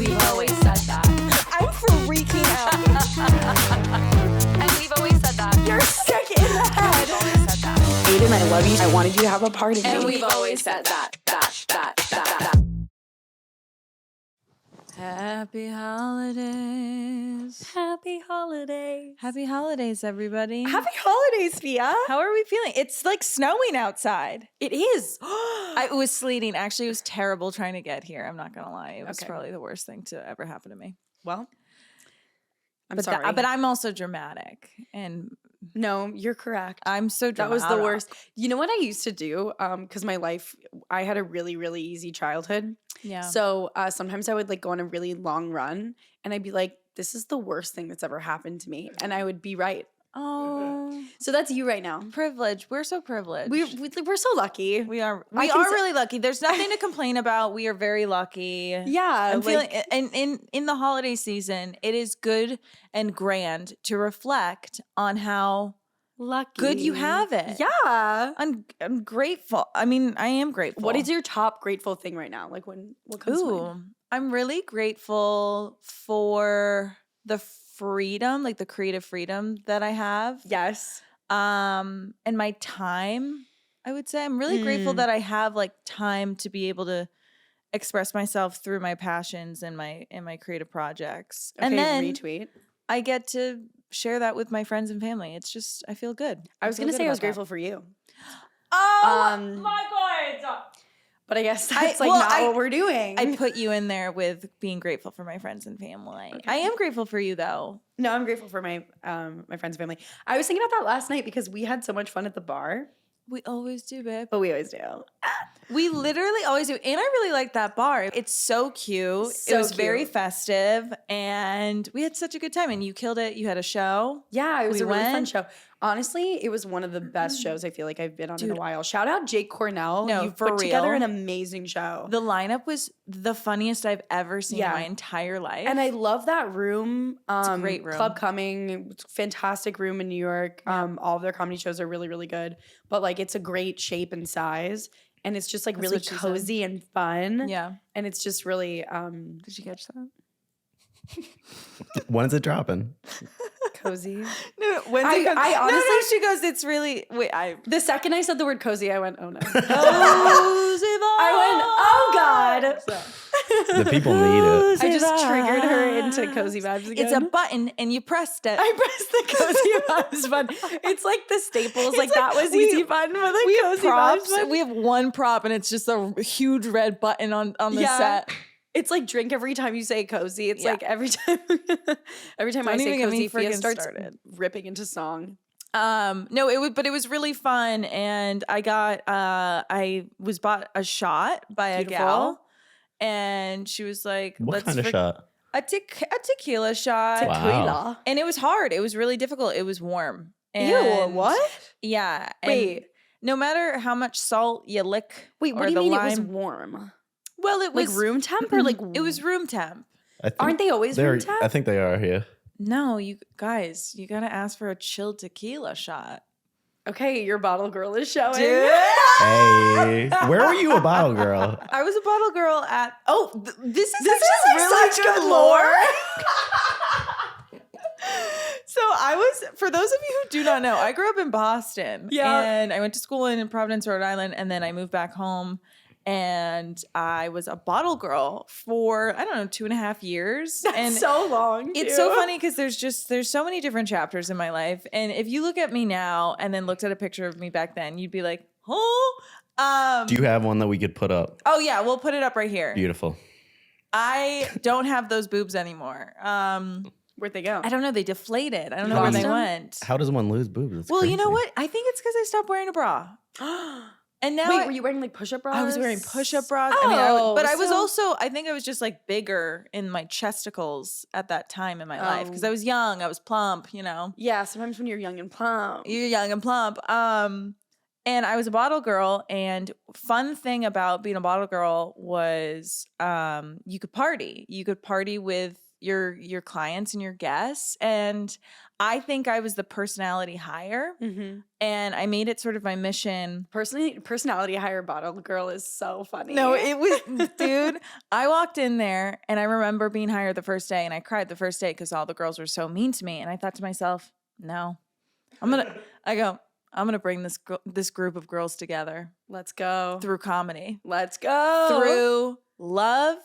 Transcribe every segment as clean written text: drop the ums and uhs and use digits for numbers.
We've always said that. I'm freaking out. And we've always said that. You're sick in the head. We've always said that. Aiden, I love you. I wanted you to have a part of And me. we've always said that. Happy holidays. Happy holidays. Happy holidays, everybody. Happy holidays, Fia. How are we feeling? It's like snowing outside. It is. It was sleeting. Actually, it was terrible trying to get here. I'm not going to lie. It was Okay. probably the worst thing to ever happen to me. Well, I'm But sorry. but I'm also dramatic. And no, you're correct. I'm so That dramatic. was the worst. You know what I used to do? Because my life, I had a really, really easy childhood. Yeah. So sometimes I would like go on a really long run and I'd be like, this is the worst thing that's ever happened to me. And I would be right. Oh, So that's you right now. privilege. We're so privileged. We're so lucky. We are I can say- really lucky. There's nothing to complain about. We are very lucky. Yeah. I'm feeling like, and in the holiday season, it is good and grand to reflect on how lucky. good you have it. Yeah. I'm grateful. I mean, I am grateful. What is your top grateful thing right now? Like what comes to mind? Ooh, I'm really grateful for the freedom, like the creative freedom that I have. Yes. And my time, I would say. I'm really grateful that I have like time to be able to express myself through my passions and my creative projects. Okay, And then retweet. I get to share that with my friends and family. It's just, I feel good. I was feel gonna good say I about was that. grateful for you. Oh my God. But I guess that's well, not I- what we're doing. I put you in there with being grateful for my friends and family. I am grateful for you though. No, I'm grateful for my my friends and family. I was thinking about that last night because we had so much fun at the bar. We always do, babe. But we always do. We literally always do. And I really like that bar. It's so cute. So it was very cute. festive. And we had such a good time. And you killed it. You had a show. Yeah, it was We a really fun went. show. Honestly, it was one of the best shows I feel like I've been on in a Dude. while. Shout out Jake Cornell. No, You for put together real. an amazing show. The lineup was the funniest I've ever seen Yeah. in my entire life. And I love that room. a great room. Club Coming, fantastic room in New York. All of their comedy shows are really, really good. But like it's a great shape and size. And it's just like That's really what she said. cozy and fun. Yeah. And it's just really Did you catch that? When is it dropping? cozy. No, when I honestly- no, she goes, it's really, wait, The second I said the word cozy, I went, oh no. I I went, oh God. The people need it. I just triggered her into cozy vibes again. It's a button and you pressed it. I pressed the cozy vibes button. It's like the staples, like that was we- easy button for the we have cozy props. vibes button. We have one prop and it's just a huge red button on the Yeah. set. It's like drink every time you say cozy. It's Yeah. like every time I Don't say even get me cozy, Fia friggin' starts started. ripping into song. No, it was really fun, and I was bought a shot by Beautiful. a gal, and she was like, What "Let's kind of shot? a tequila shot." Wow. Tequila. And it was hard. It was really difficult. It was warm. Ew, And what? Yeah. and Wait. No matter how much salt you lick, Wait, what or do you the mean lime, it was warm? Well, it Like was room temp or like It was room temp. I think Aren't they always they're- room temp? I think they are. Yeah. No, you guys, you gotta ask for a chilled tequila shot. Okay, your bottle girl is showing. Hey, where were you a bottle girl? I was a bottle girl at. This is This actually is like really such good good lore. lore. So I was, for those of you who do not know, I grew up in Boston. Yeah. And I went to school in Providence, Rhode Island, and then I moved back home. And I was a bottle girl for, I don't know, 2.5 years. That's and so long. it's too. so funny because there's so many different chapters in my life. And if you look at me now and then looked at a picture of me back then, you'd be like, oh. Do you have one that we could put up? Oh yeah, we'll put it up right here. Beautiful. I don't have those boobs anymore. Where'd they go? I don't know. They deflated. I don't know How where do they you- went. How does one lose boobs? That's Well, you know crazy. what? I think it's because I stopped wearing a bra. And now Wait, were you wearing like push-up bras? I was wearing push-up bras. Oh, but I was so- also, I think I was just like bigger in my chesticles at that time in my life because Oh. I was young. I was plump, you know. Yeah, sometimes when you're young and plump. You're young and plump. And I was a bottle girl. And fun thing about being a bottle girl was you could party. You could party with your clients and your guests. And I think I was the personality hire, and I made it sort of my mission. Personality hire bottle girl is so funny. No, it was, dude. I walked in there, and I remember being hired the first day, and I cried the first day because all the girls were so mean to me. And I thought to myself, no, I'm gonna bring this group of girls together. Let's go through comedy. Let's go through love,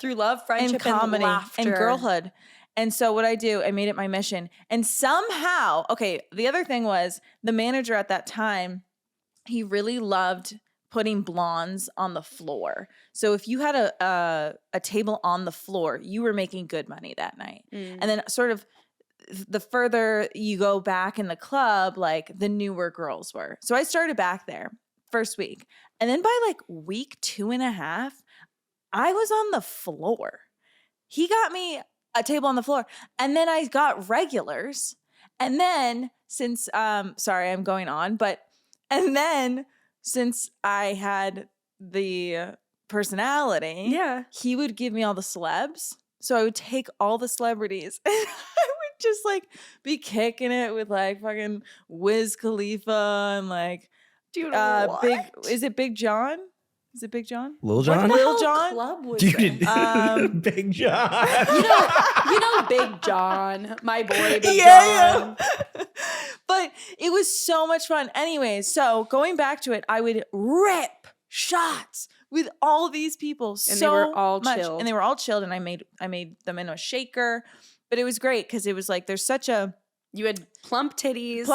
friendship, and comedy, and laughter, and girlhood. And so what I do, I made it my mission. And somehow, okay, the other thing was the manager at that time, he really loved putting blondes on the floor. So if you had a table on the floor, you were making good money that night. And then sort of the further you go back in the club, like the newer girls were. So I started back there first week. And then by like week 2.5, I was on the floor. He got me a table on the floor. And then I got regulars. And then since, sorry, I'm going on, and then since I had the personality, he would give me all the celebs. So I would take all the celebrities and I would just like be kicking it with like fucking Wiz Khalifa and like, dude, what? Is it Big John? Is it Big John? Lil Jon? Lil Jon? Club was Dude, Big John. you know Big John, my boy Big John. But it was so much fun. Anyways, so going back to it, I would rip shots with all these people. And they were all chilled. And they were all chilled, and I made them in a shaker. But it was great because it was like there's such a You had plump titties.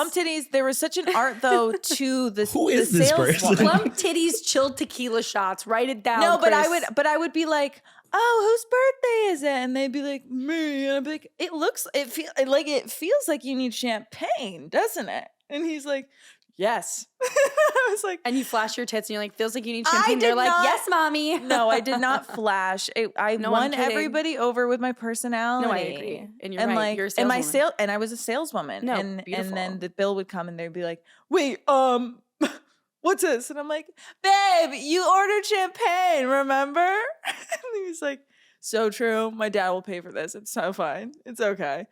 There was such an art though to the Who is the this sales person? woman. Plump titties, chilled tequila shots. Write it down. No, but Chris. I would be like, oh, whose birthday is it? And they'd be like, me. And I'd be like, it feels like you need champagne, doesn't it? And he's like, yes. I was like, and you flash your tits and you're like, feels like you need I champagne. did They're like, not- yes, mommy. no, I did not flash. I No, I'm won kidding. everybody over with my personality. No, I agree. And you're and right. like, You're a and my saleswoman. and I was a saleswoman. No, and beautiful. then the bill would come and they'd be like, wait, what's this? And I'm like, babe, you ordered champagne, remember? And he was like, so true. My dad will pay for this. It's so fine. It's okay.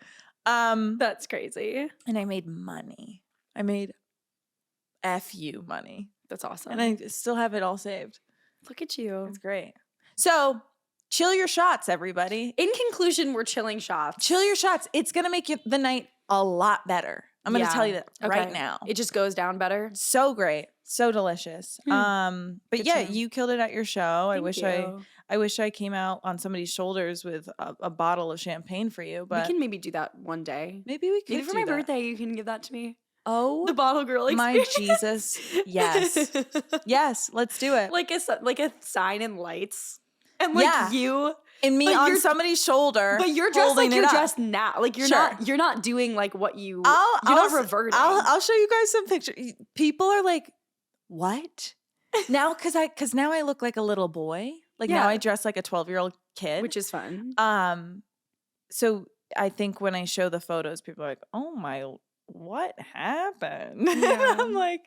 That's crazy. And I made money. I made FU money. That's awesome. And I still have it all saved. Look at you. It's great. So chill your shots, everybody. In conclusion, we're chilling shots. Chill your shots. It's going to make the night a lot better. I'm going to tell you that right Okay. now. It just goes down better. So great. So delicious. But Good yeah, to know. you killed it at your show. Thank I wish I came out on somebody's shoulders with a bottle of champagne for you, but we can maybe do that one day. maybe we could Maybe for do my that. birthday, you can give that to me. Oh, The bottle girl my experience. Jesus. Yes. Yes, let's do it. like a sign and lights. And like Yeah. you. And me but on you're- somebody's shoulder. But you're dressed holding like it you're up. dressed now. Like you're Sure. not doing like what you I'll not reverting. I'll show you guys some pictures. People are like, "What?" Now cuz now I look like a little boy. Like now Yeah. I dress like a 12-year-old kid. which is fun. So I think when I show the photos, people are like, "Oh my, what happened?" And Yeah. I'm like,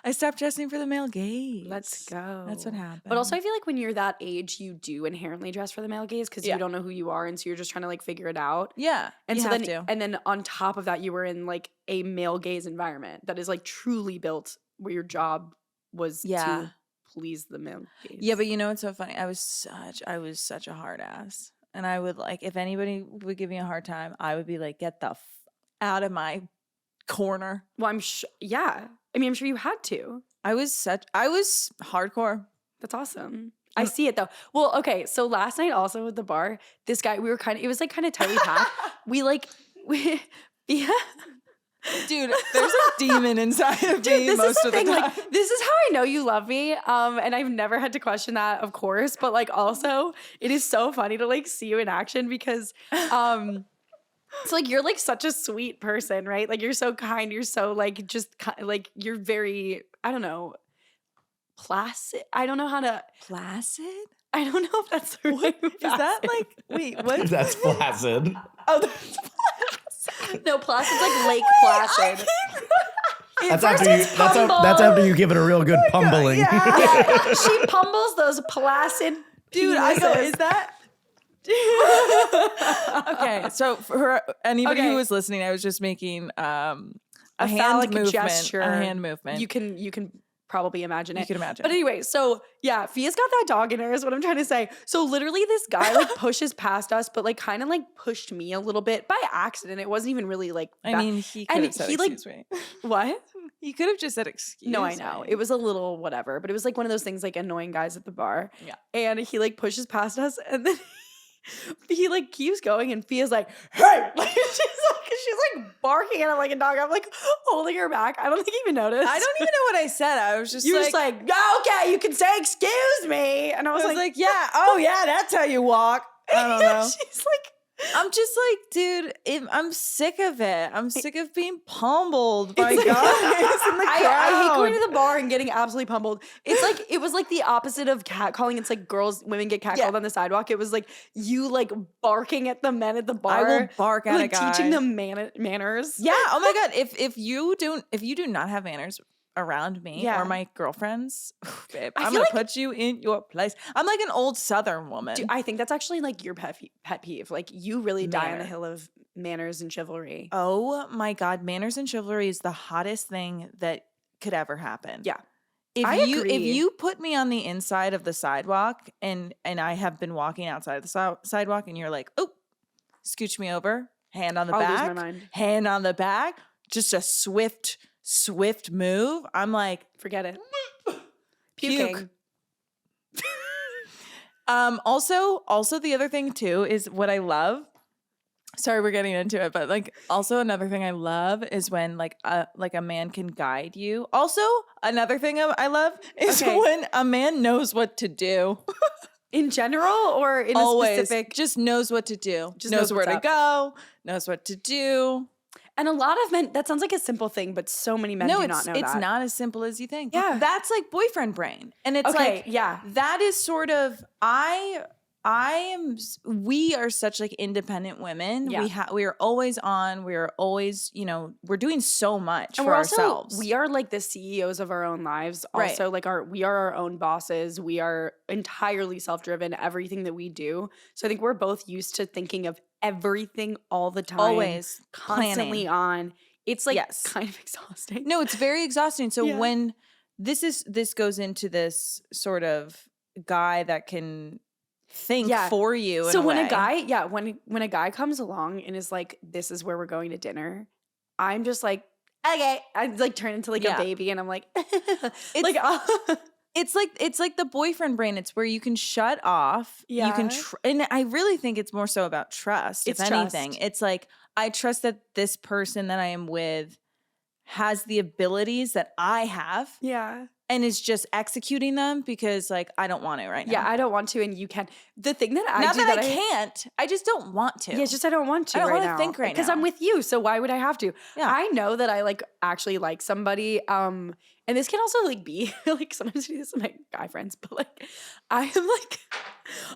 I stopped dressing for the male gaze. Let's go. That's what happened. But also, I feel like when you're that age, you do inherently dress for the male gaze because Yeah. you don't know who you are, and so you're just trying to like figure it out. yeah, And you so have then, to. and then on top of that, you were in like a male gaze environment that is like truly built where your job was Yeah. to please the male gaze. Yeah, but you know what's so funny? I was such a hard ass. And I would like, if anybody would give me a hard time, I would be like, get the out of my corner. Well, yeah. I mean, I'm sure you had to. I was hardcore. That's awesome. I see it though. Well, okay. So last night also at the bar, this guy, it was like kind of tightly packed. Yeah. Dude, there's a demon inside of Dude, me this most is the of the thing. time. Like, this is how I know you love me. And I've never had to question that, of course. But like, also, it is so funny to like see you in action because, so like you're like such a sweet person, right? Like you're so kind. You're so like just like you're very, I don't know, placid. I don't know how to. Placid? I don't know if that's the right. Is that like, wait, what? That's flaccid. Oh, that's No, Placid's like Lake Placid. That's after you give it a real good pumbling. Yeah, she pummels those placid Dude, I go, penises. is that? Okay, so for anybody Okay. who was listening, I was just making a hand phallic movement. gesture. A hand movement. You can probably imagine it. You can imagine. But anyway, so yeah, Fia's got that dog in her is what I'm trying to say. So literally this guy like pushes past us, but like kind of like pushed me a little bit by accident. It wasn't even really like I bad. mean, he could And have said, he, like- excuse me. What? He could have just said, excuse No, me. I know. It was a little whatever, but it was like one of those things like annoying guys at the bar. Yeah. And he like pushes past us and then he like keeps going and Fia's like, hey! Like, she's like barking at him like a dog. I'm like holding her back. I don't think he even noticed. I don't even know what I said. I was just You were like, just like, oh, okay, you can say excuse me. And I I was, was like, like, yeah, oh yeah, that's how you walk. I don't know. She's like, I'm just like, dude, I'm sick of it. I'm sick of being pummeled by It's guys like- in the I crowd. hate going to the bar and getting absolutely pummeled. It's like it was like the opposite of catcalling. It's like women get catcalled on the sidewalk. It was like you like barking at the men at the bar. I will bark at like a guy. teaching them manners. Yeah. Oh my god. If you do not have manners around me Yeah. or my girlfriends, babe, I I'm feel gonna like- put you in your place. I'm like an old Southern woman. Dude, I think that's actually like your pet peeve. Like you really die on the Manner. hill of manners and chivalry. Oh my god, manners and chivalry is the hottest thing that could ever happen. Yeah. If I if agree. you put me on the inside of the sidewalk and I have been walking outside the sidewalk and you're like, oh, scooch me over, hand on the I'll lose back, my mind. hand on the back, just a swift move. I'm like, Forget it. Puke. Puking. Also the other thing too is what I love. Sorry, we're getting into it, but like also another thing I love is when like a man can guide you. Also, another thing I love is Okay. when a man knows what to do. In general or in Always a specific? just knows what to do. Just knows knows where what's to up. go, knows what to do. And a lot of men, that sounds like a simple thing, but so many men do it's not know it's that. not as simple as you think. Yeah. That's like boyfriend brain. And it's Okay, like yeah. that is sort of we are such like independent women. Yeah. We are always on. We are always, we're doing so much And for we're also, ourselves. we are like the CEOs of our own lives. Right. Also, like we are our own bosses. We are entirely self-driven, everything that we do. So I think we're both used to thinking of everything all the time. always constantly planning. on. It's like Yes. kind of exhausting. No, it's very exhausting. So Yeah. when this goes into this sort of guy that can think Yeah. for you. So in when way. a guy, when a guy comes along and is like, this is where we're going to dinner, I'm just like, okay. I like turn into like Yeah. a baby and I'm like, like, It's like the boyfriend brain. It's where you can shut off. You can, Yeah. and I really think it's more so about trust. It's if anything, trust. it's like I trust that this person that I am with has the abilities that I have, yeah. and is just executing them because like I don't want to right now. Yeah, I don't want to, and you can. The thing that I not do that I can't. I just don't want to. Yeah, it's just I don't want to. I don't right wanna now. think right because now. I'm with you. So why would I have to? Yeah. I know that I like actually like somebody. And this can also like be like sometimes I do this with my guy friends, but like I am like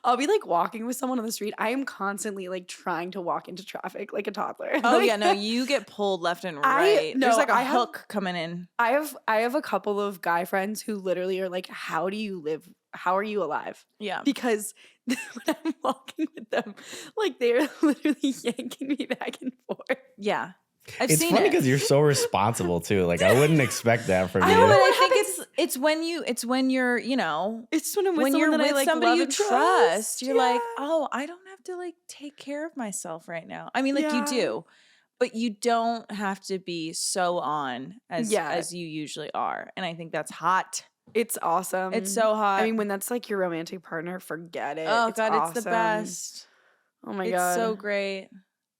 I'll be like walking with someone on the street. I am constantly like trying to walk into traffic like a toddler. Oh Like, yeah, no, you get pulled left and I- right. no, There's like a I have- hook coming in. I have a couple of guy friends who literally are like, "How do you live? How are you alive?" Yeah. Because when I'm walking with them, like they're literally yanking me back and forth. Yeah. I've It's seen funny it. because you're so responsible too. Like I wouldn't expect that from I you. know, but I what think it's when you're, It's when I'm with when someone you're that with I like somebody love you and trust, you're like, Yeah. oh, I don't have to like take care of myself right now. I mean, like Yeah. you do, but you don't have to be so on Yeah. as you usually are. And I think that's hot. It's awesome. It's so hot. I mean, when that's like your romantic partner, forget it. oh It's god, it's the awesome. best. Oh my It's god, so great.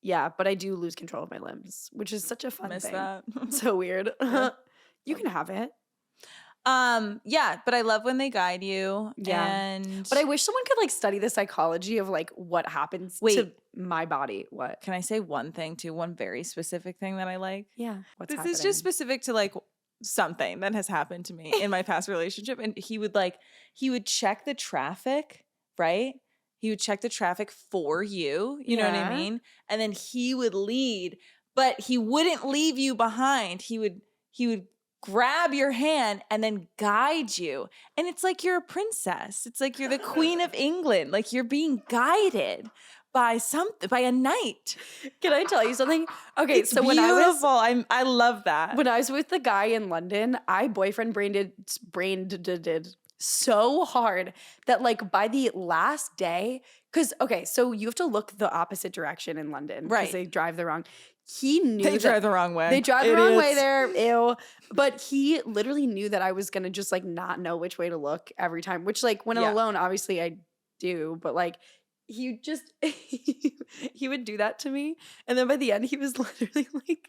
Yeah, but I do lose control of my limbs, which is such a fun Miss thing. that. So weird. Yeah. You can have it. Yeah, but I love when they guide you. Yeah. And But I wish someone could like study the psychology of like what happens to Wait. my body. What? can I say one thing too? One very specific thing that I like. Yeah. What's This is just specific to like something that has happened to me in my past relationship. And he would check the traffic, right? He would check the traffic for you. You know what I Yeah. mean? And then he would lead, but he wouldn't leave you behind. He would grab your hand and then guide you. And it's like you're a princess. It's like you're the queen of England. Like you're being guided by a night. Can I tell you something? Okay, It's so beautiful. I love that. when I was with the guy in London, I boyfriend brained so hard that like by the last day, because okay, so you have to look the opposite direction in London, because Right. they drive the wrong. He knew They that- drive the wrong way. They drive the wrong way Idiots. there. Ew. But he literally knew that I was gonna just like not know which way to look every time. Which like when I'm Yeah. alone, obviously I do, but like he just he would do that to me. And then by the end, he was literally like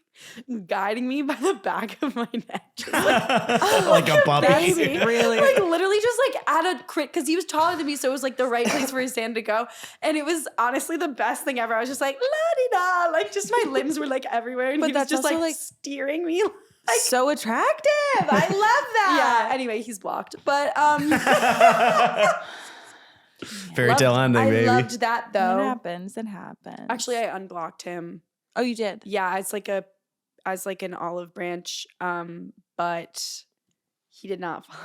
guiding me by the back of my neck. Just like, Like a puppy. baby. Really? Like literally just like at a crit, because he was taller than me, so it was like the right place for his hand to go. And it was honestly the best thing ever. I was just like la-di-da, like just my limbs were like everywhere, and But he was that's just also, like like, steering me. So attractive. I love that. Yeah. Anyway, he's blocked, but Fairy tale ending, I baby. loved that It though. happens. It happens. Actually, I unblocked him. Oh, you did? Yeah, as like an olive branch, but he did not follow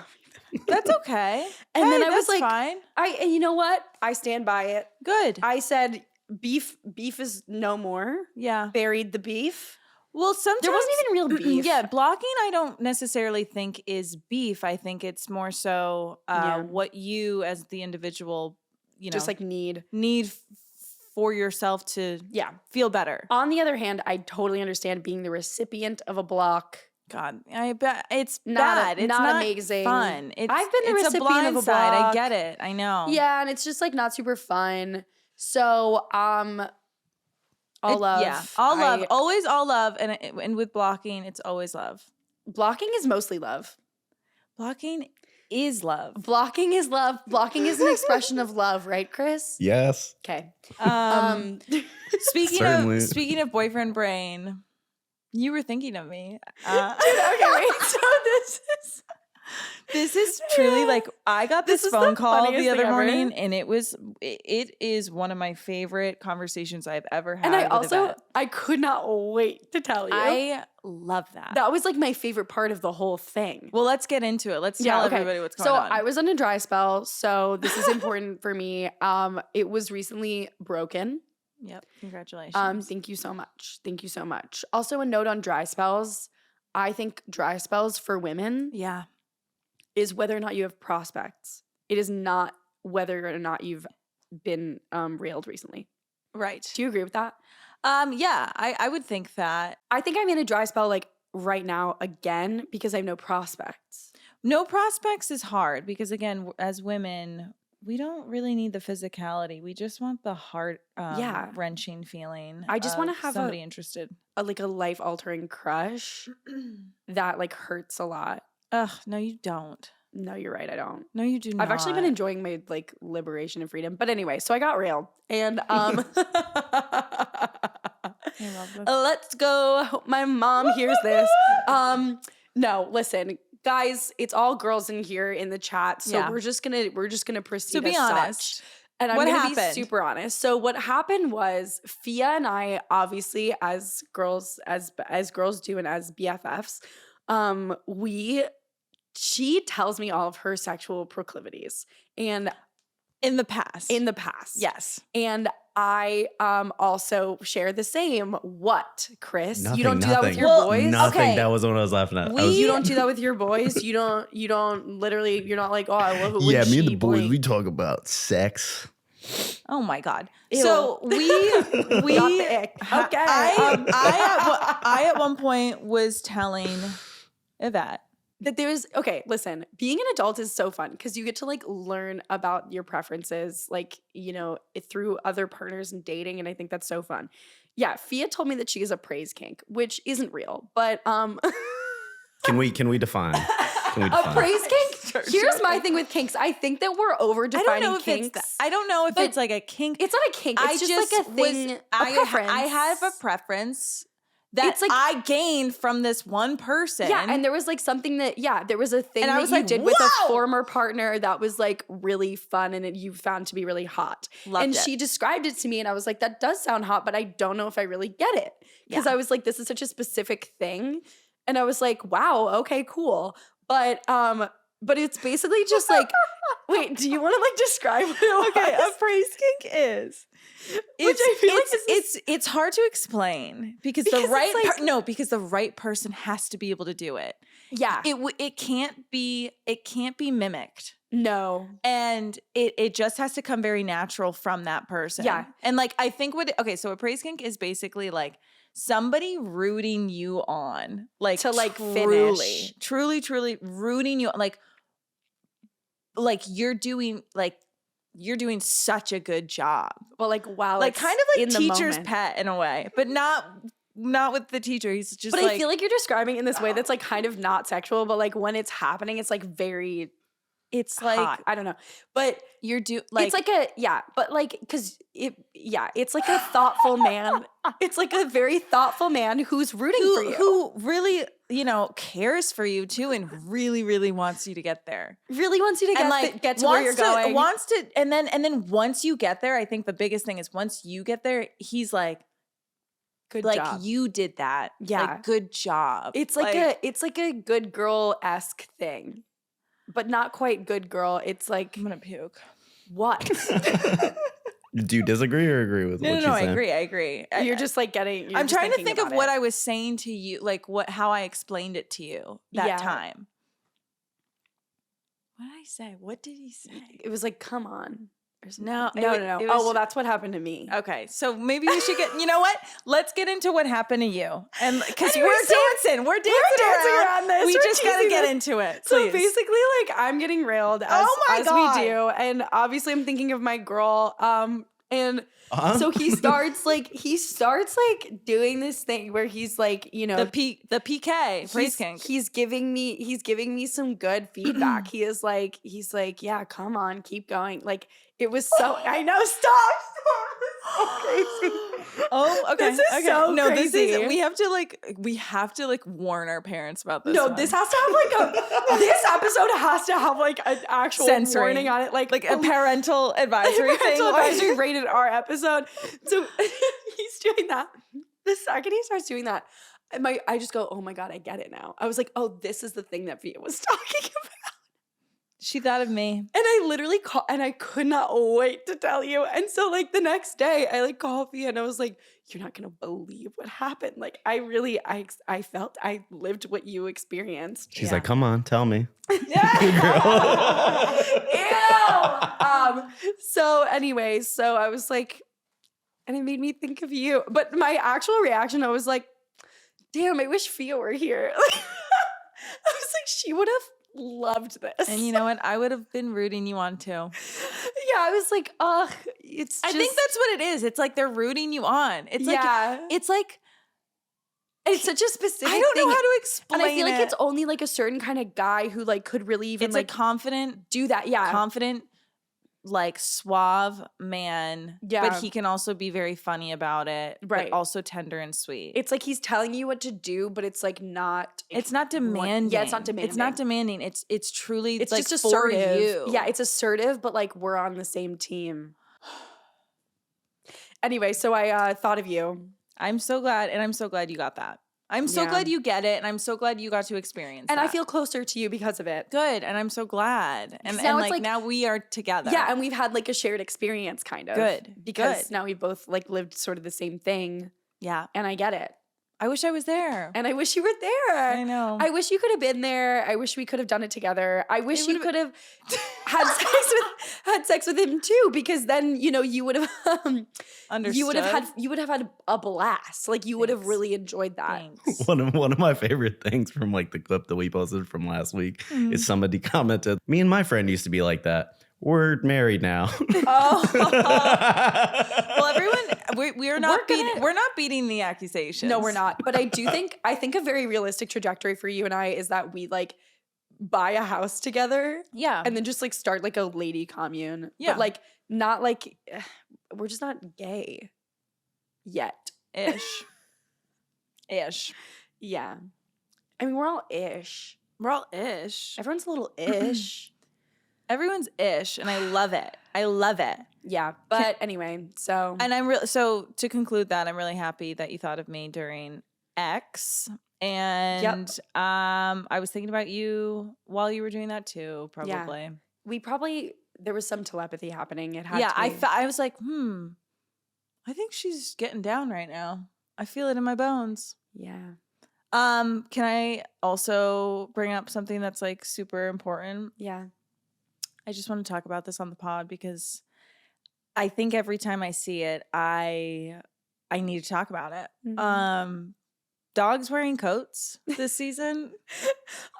me. That's okay. And then I was that's like, fine. and you know what? I stand by it. Good. I said beef is no more. Yeah. Buried the beef. Well, sometimes There wasn't even real beef. Yeah, blocking I don't necessarily think is beef. I think it's more so Yeah. what you as the individual, Just like need. need for yourself to Yeah. feel better. On the other hand, I totally understand being the recipient of a block. God, I bet it's Not bad. It's not not amazing. fun. It's, I've been the it's recipient a blind of a side. I block. get it. I know. Yeah, and it's just like not super fun. So all love. Yeah, all love. I- Always all love. And with blocking, it's always love. Blocking is mostly love. Blocking is love. Blocking is love. Blocking is an expression of love, right, Chris? Yes. Okay. Speaking of boyfriend brain, you were thinking of me. Okay, wait. So This is truly like I got this This is phone the call funniest the other thing ever. morning, and it is one of my favorite conversations I've ever had. and I with also Yvette. I could not wait to tell you. I love that. that was like my favorite part of the whole thing. Well, let's get into it. Let's tell everybody what's going on. So I was on a dry spell, so this is important for me. It was recently broken. Yep. Congratulations. Thank you so much. Thank you so much. Also, a note on dry spells. I think dry spells for women Yeah. is whether or not you have prospects. It is not whether or not you've been railed recently. Right. Do you agree with that? Yeah, I would think that. I think I'm in a dry spell like right now again because I have no prospects. No prospects is hard because again, as women, we don't really need the physicality. We just want the heart Yeah. wrenching feeling. I just wanna of have somebody interested. Like a life altering crush that like hurts a lot. Ugh, no, you don't. No, you're right. I don't. No, you do not. I've actually been enjoying my like liberation and freedom. But anyway, so I got railed and I love this. let's go. Hope my mom hears this. No, listen, guys, it's all girls in here in the chat. So Yeah. we're just gonna proceed. So be as honest. such. And I'm What gonna happened? be super honest. So what happened was Fia and I, obviously, as girls, as girls do, and as BFFs, she tells me all of her sexual proclivities, and In the past. Yes. and I also share the same. What, Chris? Nothing, you don't do that with nothing. your Well, boys? Nothing. Okay. That was what I was laughing at. I We- was- You don't do that with your boys? You don't literally, you're not like, oh, I love it when yeah, me and she the boys, blink. we talk about sex. Oh my God. Ew. So we Got the ick. Okay. I at one point was telling Yvette. That there's okay, listen, being an adult is so fun because you get to like learn about your preferences, like, through other partners and dating, and I think that's so fun. Yeah, Fia told me that she is a praise kink, which isn't real, but Can we define? Can we a define? praise kink. Here's my thing with kinks. I think that we're over I don't defining know if kinks. I don't know if But it's like a kink. It's not a kink. It's just like a thing. A preference. I have a preference that It's like- I gained from this one person. Yeah, and there was like something that, there was a thing And I that was you like, did with a "Whoa!" former partner that was like really fun and you found to be really hot. Loved and it. she described it to me and I was like, that does sound hot, but I don't know if I really get it. Because Yeah. I was like, this is such a specific thing. And I was like, wow, okay, cool. But it's basically just like, wait, do you want to like describe what it was? Okay, a praise kink is I feel like it's hard to explain because the Because right it's like- because the right person has to be able to do it. yeah. It can't be mimicked. No. And it just has to come very natural from that person. Yeah. And like I think so a praise kink is basically like somebody rooting you on. Like To, like, finish. truly rooting you on. Like you're doing such a good job. But like, wow. Like kind of like in the teacher's moment. pet in a way, but not with the teacher. He's just But like, I feel like you're describing it in this way that's like kind of not sexual, but like when it's happening, it's like very it's like hot. I don't know. But like it's like but like it's like a thoughtful man. It's like a very thoughtful man who's rooting for you. who really, cares for you too and really, really wants you to get there. Really wants you to get to where you're going. And then once you get there, I think the biggest thing is once you get there, he's like, Good like job. you did that. Yeah. Like, good job. It's like a good girl-esque thing. But not quite good girl. It's like I'm gonna puke. what? Do you disagree or agree with what she's No, I saying? agree. You're just like getting. I'm trying to think of what I was saying to you, like how I explained it to you that time. What did I say? What did he say? It was like, come on. Or something. No. No. It Oh was- well, that's what happened to me. Okay, so maybe we should get. You know what? Let's get into what happened to you, and because Anyway, we're dancing around this. We We're just gotta teasing get this. into it. So Please. basically, like I'm getting railed as, my as God. we do, and obviously I'm thinking of my girl. And Uh-huh. so he starts doing this thing where he's like, the PK praise kink. He's giving me some good feedback. He's like, yeah, come on, keep going. Like it was so. I know. Stop. This is so crazy. Oh, okay. This is so no, crazy. this is we have to warn our parents about this. No, one. this has to have like this episode has to have like an actual Censoring. warning on it, like a parental advisory thing. Parental Advisory rated R episode. So he's doing that. The second he starts doing that, I just go, oh my God, I get it now. I was like, oh, this is the thing that Via was talking about. She thought of me. And I literally called, and I could not wait to tell you. And so, like, the next day, I, like, called Via, and I was like, you're not going to believe what happened. Like, I really, I felt I lived what you experienced. She's like, come on, tell me. Ew! So anyway, so I was like, and it made me think of you. But my actual reaction, I was like, damn, I wish Via were here. I was like, she would have loved this. And you know what? I would have been rooting you on too. Yeah, I was like, ugh, it's I think that's what it is. It's like they're rooting you on. It's yeah. it's like And it's such a specific I don't know thing. how to explain And I feel like it. it's only like a certain kind of guy who like could really even It's like a confident, do that. Yeah. like suave man. Yeah. But he can also be very funny about it. Right. But also tender and sweet. It's like he's telling you what to do, but it's like not. It's not demanding. Yeah, it's not demanding. It's not demanding. It's truly It's like just for assertive. you. Yeah, it's assertive, but like we're on the same team. Anyway, so I thought of you. I'm so glad, and I'm so glad you got that. I'm so Yeah. glad you get it, and I'm so glad you got to experience And that. I feel closer to you because of it. good, and I'm so glad. And, 'Cause now and it's like like- now we are together. Yeah, and we've had like a shared experience kind of. Good, Because good. now we both like lived sort of the same thing, yeah. and I get it. I wish I was there. And I wish you were there. I know. I wish you could have been there. I wish we could have done it together. I wish you would've- could have had sex with him too, because then you would have Understood. you would have had a blast. Like you would have Thanks. really enjoyed that. Thanks. One of my favorite things from like the clip that we posted from last week Mm-hmm. is somebody commented, me and my friend used to be like that. We're married now. Oh. Well, everyone, we're not We're gonna- we're not beating the accusations. No, we're not. But I think a very realistic trajectory for you and I is that we like buy a house together Yeah. and then just like start like a lady commune. Yeah. But like not like we're just not gay yet. Ish. Yeah. I mean, we're all ish. We're all ish. Everyone's a little ish. Everyone's ish, and I love it. I love it. Yeah. But anyway, so And I'm really so to conclude that I'm really happy that you thought of me during X. And I was thinking about you while you were doing that too, probably. there was some telepathy happening. It had Yeah, to be. I was like, I think she's getting down right now. I feel it in my bones. Yeah. Can I also bring up something that's like super important? Yeah. I just want to talk about this on the pod because I think every time I see it, I need to talk about it. Mhm. Dogs wearing coats this season.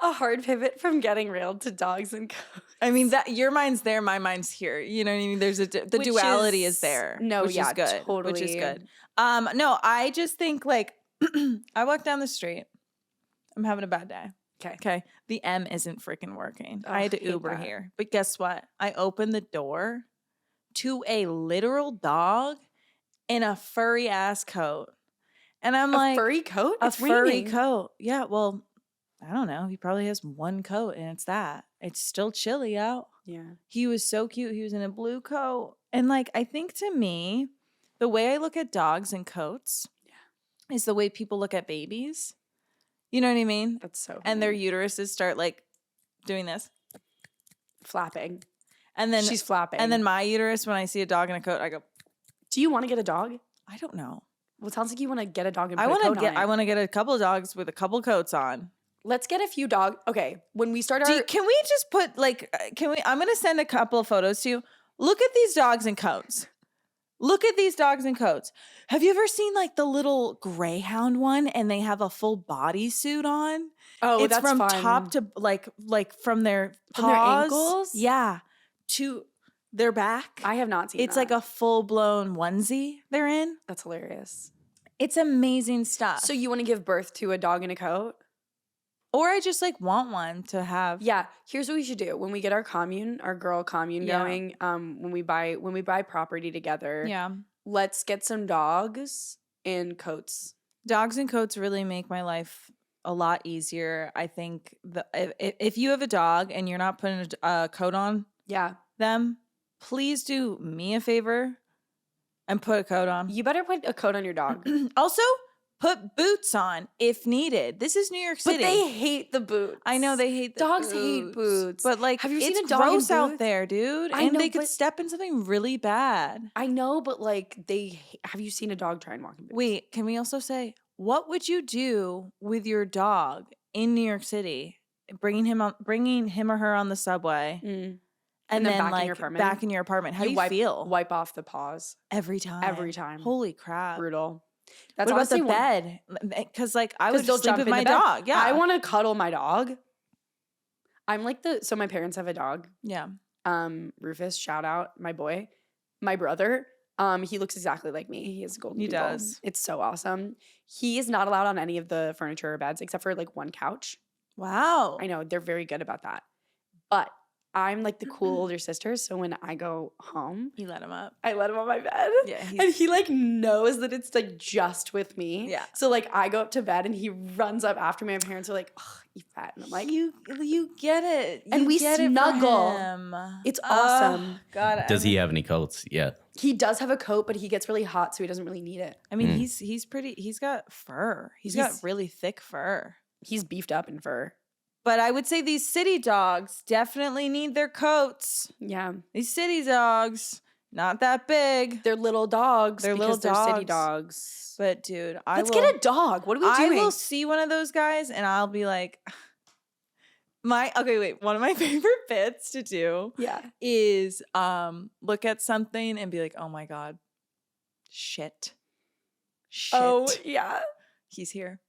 A hard pivot from getting railed to dogs and coats. I mean, that your mind's there, my mind's here. You know what I mean? There's the Which duality is- is there. no, which yeah, is good. totally. Which is good. No, I just think like I walk down the street. I'm having a bad day. Okay. The M isn't freaking working. I had to hate Uber that. here. But guess what? I opened the door to a literal dog in a furry ass coat. And I'm A like, furry coat? a It's furry raining. coat. Yeah, well, I don't know. He probably has one coat and it's that. It's still chilly out. Yeah. He was so cute. He was in a blue coat. And like, I think to me, the way I look at dogs and coats is the way people look at babies. You know what I mean? That's so And their funny. uteruses start like doing this. flapping. And then She's flapping. and then my uterus, when I see a dog in a coat, I go, do you want to get a dog? I don't know. Well, it sounds like you want to get a dog and put I a want coat to get on it. I want to get a couple of dogs with a couple coats on. Let's get a few dogs. Okay, when we start our Can we just put like I'm going to send a couple of photos to you. Look at these dogs in coats. Look at these dogs in coats. Have you ever seen like the little greyhound one and they have a full bodysuit on? oh, It's that's from fun. top to like from their From their paws, ankles? yeah, to their back. I have not seen. It's like a full blown onesie they're in. That's hilarious. It's amazing stuff. So you want to give birth to a dog in a coat? or I just like want one to have. Yeah. Here's what we should do when we get our commune, our girl commune Yeah. going. When we buy property together. Yeah. Let's get some dogs and coats. Dogs and coats really make my life a lot easier. I think if you have a dog and you're not putting a coat on Yeah. them, please do me a favor and put a coat on. You better put a coat on your dog. Also, put boots on if needed. This is New York But City. they hate the boots. I know they hate the Dogs hate boots. But like, Have you seen it's a dog in gross out boots? there, dude. I And know, they could but- step in something really bad. I know, but like have you seen a dog try and walk in boots? Wait, can we also say, what would you do with your dog in New York City, bringing him or her on the subway, Mm. and then then back in like your apartment? back in your apartment? How do you feel? Wipe off the paws Every time. every time. Holy crap! Brutal. That's What about the honestly one- bed? Because like I 'cause would they'll just sleep jump with in my the bed. dog. Yeah, I want to cuddle my dog. I'm like so my parents have a dog. Yeah. Rufus, shout out, my boy. My brother, he looks exactly like me. He has a golden He doodle. does. It's so awesome. He is not allowed on any of the furniture or beds except for like one couch. Wow. I know, they're very good about that. But I'm like the cool older sister, so when I go home, You let him up. I let him on my bed. Yeah. And he like knows that it's like just with me. Yeah. So like I go up to bed and he runs up after me. My parents are like, "Oh, Yvette," and I'm like, you get it. And You we get it for snuggle. him. It's awesome. God. Does he have any coats yet? He does have a coat, but he gets really hot, so he doesn't really need it. I mean, he's pretty. He's got fur. He's got He's- really thick fur. He's beefed up in fur. But I would say these city dogs definitely need their coats. Yeah, These city dogs, not that big. they're little dogs. They're little because they're city dogs. dogs. But dude, Let's get a dog. What are we I doing? will see one of those guys and I'll be like, one of my favorite bits to do Yeah. is look at something and be like, oh my God, shit. Oh yeah. He's here.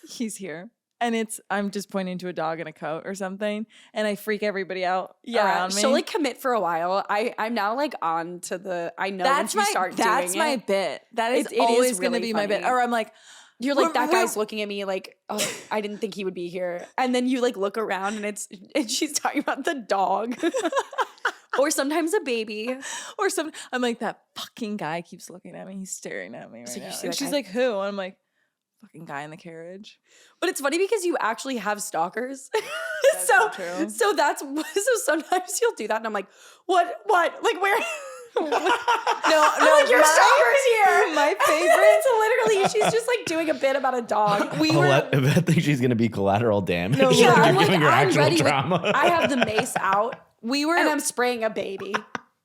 He's here. And I'm just pointing to a dog in a coat or something, and I freak everybody out around me. She'll like commit for a while. I'm now like on to the. I know that's once you start that's doing my it, bit. That is it is always going to really be my bit. funny. Or I'm like, you're like that We're- guy's looking at me like, oh, I didn't think he would be here, and then you like look around and she's talking about the dog, or sometimes a baby. or some. I'm like, that fucking guy keeps looking at me. He's staring at me right So you now. see And that she's guy? like, who? And I'm like, fucking guy in the carriage. But it's funny because you actually have stalkers. That's so true. so sometimes you'll do that and I'm like, what? Like where? No, I'm like, your stalker's here. My And favorite. it's literally she's just like doing a bit about a dog. Yvette thinks she's gonna be collateral damage. No, Like, yeah, you're I'm like, giving her I'm actual ready. trauma. I have the mace out We were and I'm spraying a baby.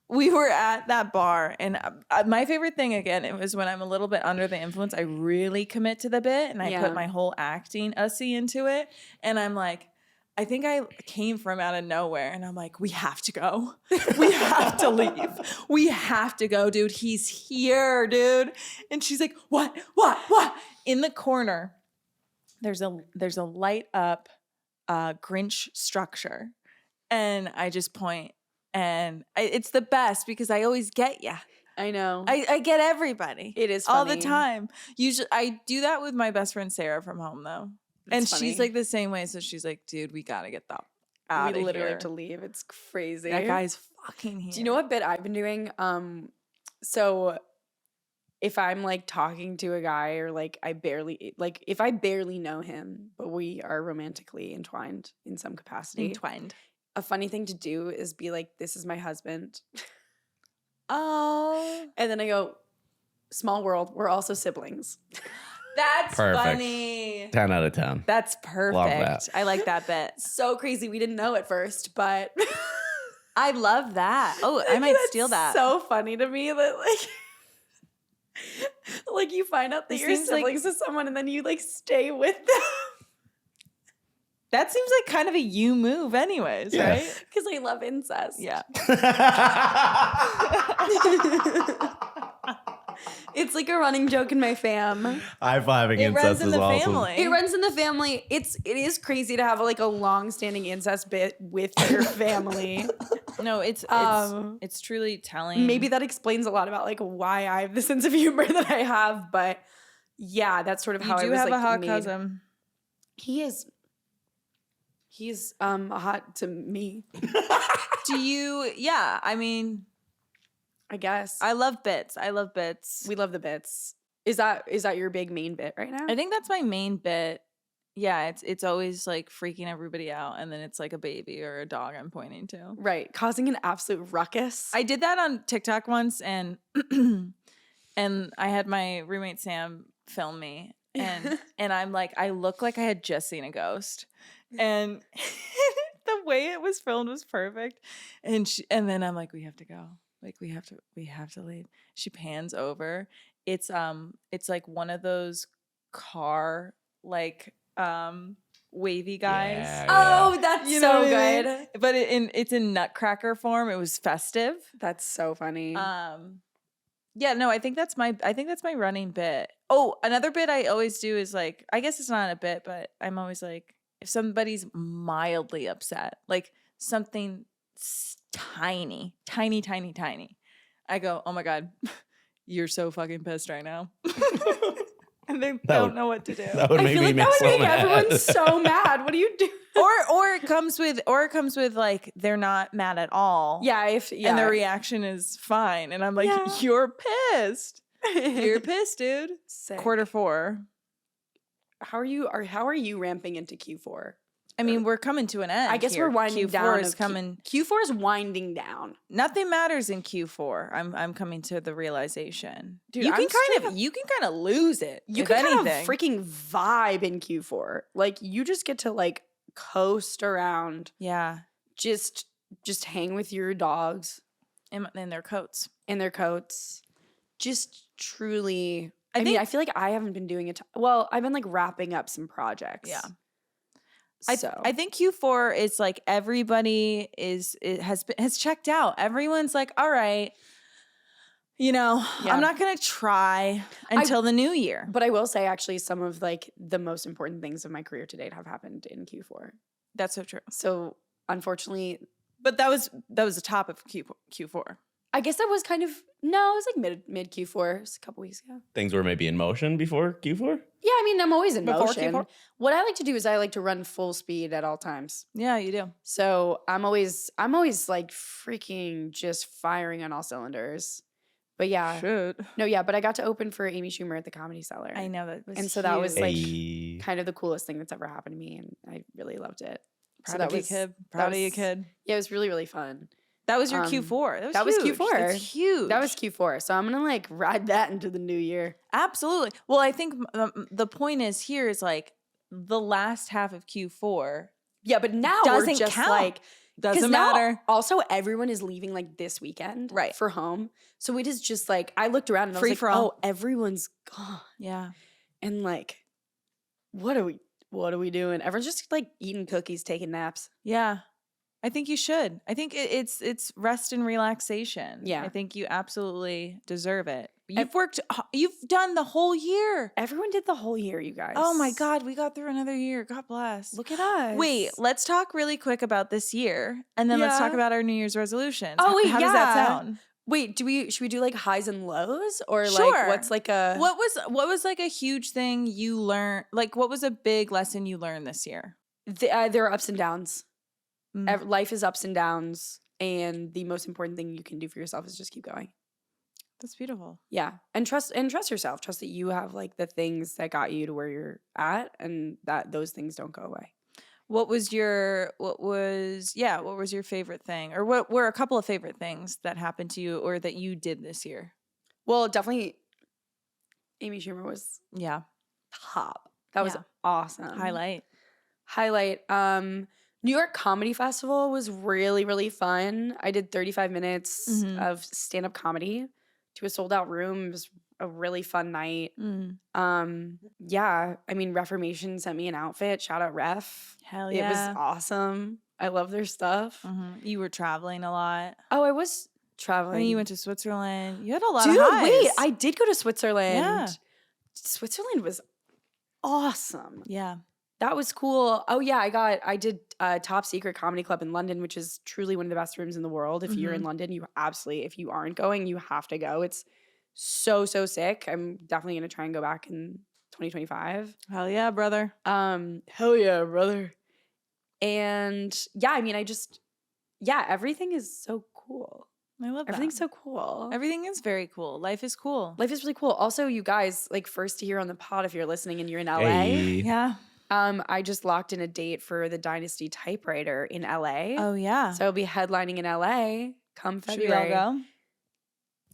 we were at that bar, and my favorite thing, again, it was when I'm a little bit under the influence, I really commit to the bit, and I Yeah. put my whole acting ussy into it, and I'm like, I think I came from out of nowhere, and I'm like, we have to go. We have to leave. We have to go, dude. He's here, dude. And she's like, what? In the corner, there's a light up Grinch structure, and I just point. And it's the best because I always get ya. I know. I get everybody. It is all the funny. time. Usually, I do that with my best friend Sarah from home though, and It's she's funny. like the same way. So she's like, "Dude, we gotta get the out We of literally here. have to leave. It's crazy. That guy's fucking here." Do you know what bit I've been doing? So if I'm like talking to a guy or like if I barely know him, but we are romantically entwined in some capacity. Entwined. A funny thing to do is be like, "This is my husband." Oh, And then I go, "Small world, we're also siblings." that's Perfect. funny. 10 out of 10. That's perfect. that. I like that bit. So crazy. We didn't know at first, but I love that. Oh, I might that's steal that. So funny to me that like you find out that This you're seems like- siblings with someone and then you like stay with them. That seems like kind of a you move, anyways, Yeah. right? Because I love incest. Yeah. It's like a running joke in my fam. High-fiving It runs incest in is the awesome. family. It runs in the family. It is crazy to have like a long-standing incest bit with your family. No, it's Um, it's truly telling. Maybe that explains a lot about like why I have the sense of humor that I have. But yeah, that's sort of you how I do was have like a hot made. cousin. He's hot to me, Do you? Yeah, I mean, I guess. I love bits. I love bits. We love the bits. Is that your big main bit right now? I think that's my main bit. Yeah, it's always like freaking everybody out, and then it's like a baby or a dog I'm pointing to. Right, causing an absolute ruckus. I did that on TikTok once, and and I had my roommate Sam film me, and I'm like, I look like I had just seen a ghost, and the way it was filmed was perfect, and then I'm like, we have to go, like we have to leave. She pans over. It's like one of those car like wavy guys. Yeah. Oh, that's You know so what I good. mean? But it's in nutcracker form. It was festive. That's so funny. Yeah, no, I think that's my running bit. Oh, another bit I always do is like, I guess it's not a bit, but I'm always like, if somebody's mildly upset, like something tiny, I go, "Oh my God, you're so fucking pissed right now." And they don't know what to do. That would I make feel me like that would so make mad. everyone so mad. What do you do? or it comes with like they're not mad at all. Yeah, And their reaction is fine. And I'm like, Yeah. "You're pissed. You're pissed, dude." Sick. Q4. How are you ramping into Q4? I mean, we're coming to an end. I guess here. we're winding Q4 down. is coming. Q4 is winding down. Nothing matters in Q4. I'm coming to the realization. Dude, you I'm can straight up- you can kind of lose it. You if can kind of anything. freaking vibe in Q4. Like you just get to like coast around, Yeah, just hang with your dogs in their coats. in their coats. Just truly. I think- mean, I feel like I haven't been doing it. Well, I've been like wrapping up some projects. Yeah. So I think Q4 is like everybody has checked out. Everyone's like, all right, Yeah. I'm not gonna try until the new year. But I will say, actually, some of like the most important things of my career to date have happened in Q4. That's so true. So unfortunately, But that was the top of Q4. I guess that was kind of it was like mid Q4, just a couple weeks ago. Things were maybe in motion before Q4. Yeah, I mean, I'm always in Before motion. Q4? What I like to do is I like to run full speed at all times. Yeah, you do. So I'm always like freaking just firing on all cylinders. But yeah, Shoot. no, yeah. But I got to open for Amy Schumer at the Comedy Cellar. I know that. Was And so that was, huge. like, Hey. kind of the coolest thing that's ever happened to me, and I really loved it. Proud of you, kid. that Proud of you, was- kid. Yeah, it was really, really fun. That was your Um, Q4. that was huge. Q4. That's huge. That was Q4. So I'm gonna like ride that into the new year. absolutely. Well, I think the point is here is like the last half of Q4. Yeah, but now we're Doesn't just count. like Doesn't now matter. Also, everyone is leaving like this weekend Right. for home. So it is just like, I looked around and I Free was for like, all. oh, everyone's gone. Yeah. And like, what are we doing? Everyone's just like eating cookies, taking naps. Yeah. I think you should. I think it's rest and relaxation. Yeah. I think you absolutely deserve it. You've done the whole year. Everyone did the whole year, you guys. Oh my God, we got through another year. God bless. Look at us. Wait, let's talk really quick about this year, and then let's talk Yeah. about our New Year's resolutions. Oh, wait, how does that yeah. sound? Wait, should we do like highs and lows, or Sure. like what's like a What was like a huge thing you learned? Like, what was a big lesson you learned this year? there are ups and downs. Mm. Life is ups and downs, and the most important thing you can do for yourself is just keep going. That's beautiful. Yeah, and trust yourself. Trust that you have like the things that got you to where you're at, and that those things don't go away. What was your favorite thing, or what were a couple of favorite things that happened to you or that you did this year? Well, definitely, Amy Schumer was Yeah, top. That was Yeah. awesome. highlight. New York Comedy Festival was really, really fun. I did 35 minutes Mhm. of stand-up comedy to a sold-out room. It was a really fun night. Yeah, I mean, Reformation sent me an outfit. Shout out Ref. Hell It yeah. was awesome. I love their stuff. You were traveling a lot. Oh, I was I traveling. mean, you went to Switzerland. You had a lot Dude, of highs. wait, I did go to Switzerland. Yeah. Switzerland was awesome. Yeah. That was cool. Oh yeah, I did Top Secret Comedy Club in London, which is truly one of the best rooms in the world. If you're in London, if you aren't going, you have to go. It's so sick. I'm definitely gonna try and go back in 2025. Hell yeah, brother. Hell yeah, brother. And yeah, I mean, everything is so cool. I love that. Everything's so cool. Everything is very cool. Life is cool. Life is really cool. Also, you guys, like, first to hear on the pod if you're listening and you're in LA. Hey. Yeah. I just locked in a date for the Dynasty Typewriter in LA. Oh yeah. So I'll be headlining in LA come should we February. all go?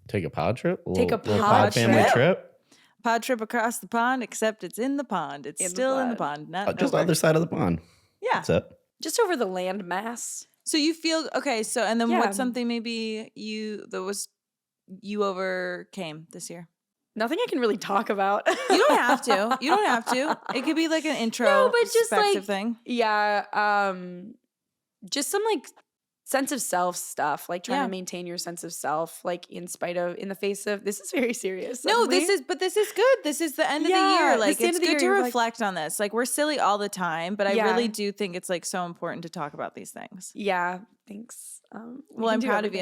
Take a pod trip. Take a little pod family trip? trip. Pod trip across the pond, except it's in the pond. It's In the still in the pond. pond. Not Just the over. other side of the pond. Yeah. That's it. Just over the land mass. So you feel okay. So and then Yeah. what's something maybe you overcame this year? Nothing I can really talk about. You don't have to. You don't have to. It could be like an intro. No, but just, perspective like, thing. Yeah. Just some like sense of self stuff, like trying Yeah. to maintain your sense of self, like in the face of, this is very serious. No, this is good. This is the end of the Yeah, year. this Like is the end it's of the good to year, like- reflect on this. Like we're silly all the time, but I Yeah. really do think it's like so important to talk about these things. Yeah, thanks. Well, I'm proud of you.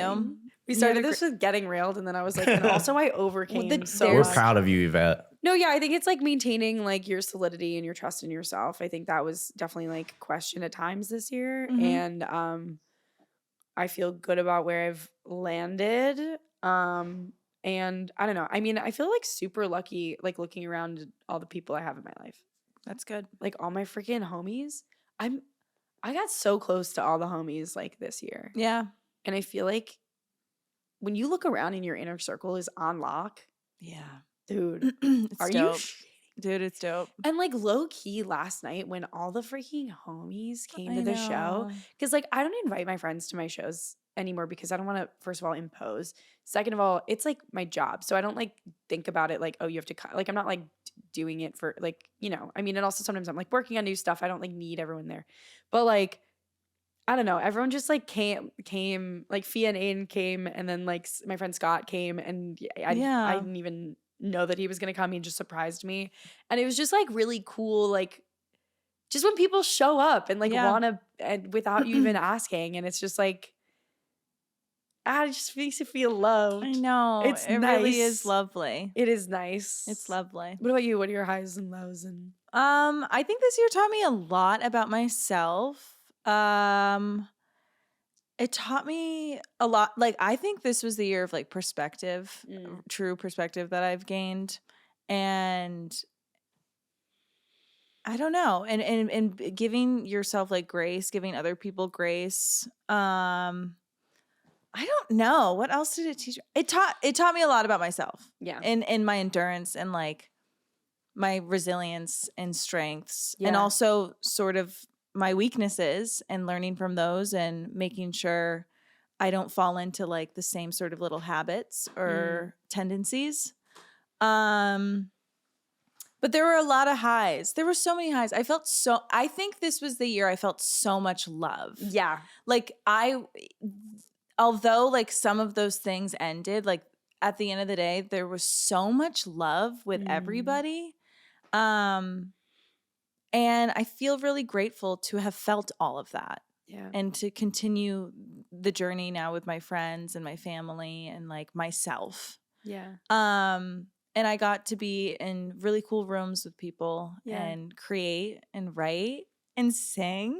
We You had started a this with getting railed, and then I was like, and also I overcame so We're much. proud of you, Yvette. No, yeah, I think it's like maintaining like your solidity and your trust in yourself. I think that was definitely like questioned at times this year, Mhm. and I feel good about where I've landed. And I don't know. I mean, I feel like super lucky, like looking around at all the people I have in my life, That's good. like all my freaking homies. I got so close to all the homies like this year, Yeah. and I feel like when you look around and your inner circle is on lock, Yeah. dude, It's are dope. you? Dude, it's dope. And like low key last night when all the freaking homies came to the show, because like I don't invite my friends to my shows anymore because I don't want to, first of all, impose. Second of all, it's like my job. So I don't like think about it like, oh, you have to like, I'm not like doing it for like, I mean, and also sometimes I'm like working on new stuff. I don't like need everyone there. But like, I don't know. Everyone just like came like Fia and Aiden came, and then like my friend Scott came, and I didn't even know that he was going to come. He just surprised me. And it was just like really cool. Like just when people show up and like want to, and without you even asking. And it's just like, it just makes you feel loved. I know. It's it really is nice. lovely. It is nice. It's lovely. What about you? What are your highs and lows? And I think this year taught me a lot about myself. It taught me a lot. Like, I think this was the year of like perspective, true perspective that I've gained. And I don't know. And giving yourself like grace, giving other people grace. I don't know. What else did it teach? It taught me a lot about myself. yeah. And my endurance and like my resilience and strengths, and Yeah. also sort of my weaknesses and learning from those and making sure I don't fall into like the same sort of little habits or tendencies. But there were a lot of highs. There were so many highs. I think this was the year I felt so much love. Yeah. Like although like some of those things ended, like at the end of the day, there was so much love with everybody. And I feel really grateful to have felt all of that. Yeah. And to continue the journey now with my friends and my family and like myself. Yeah. And I got to be in really cool rooms with people and create and write and sing.